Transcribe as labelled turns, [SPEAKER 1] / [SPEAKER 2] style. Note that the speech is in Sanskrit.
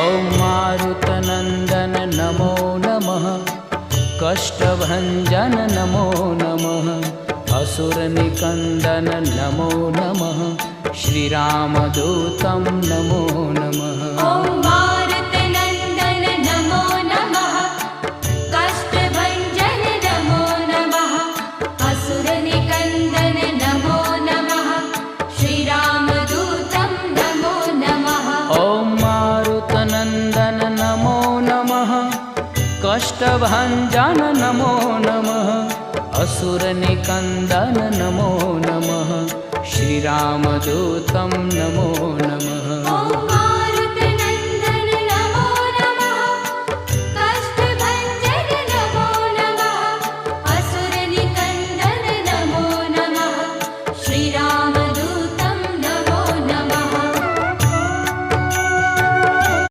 [SPEAKER 1] ॐ मारुतनन्दन नमो नमः, कष्टभञ्जन नमो नमः, असुरनिकन्दन नमो नमः, श्रीरामदूतं नमो नमः।
[SPEAKER 2] ॐ मारुतनन्दन नमो नमः, कष्टभञ्जन नमो नमः, असुरनिकन्दन नमो नमः, श्रीरामदूतं नमो नमः।
[SPEAKER 1] ॐ मारुतनन्दन नमो नमः, कष्टभञ्जन नमो नमः, असुरनिकन्दन नमो नमः, श्रीरामदूतं नमो नमः।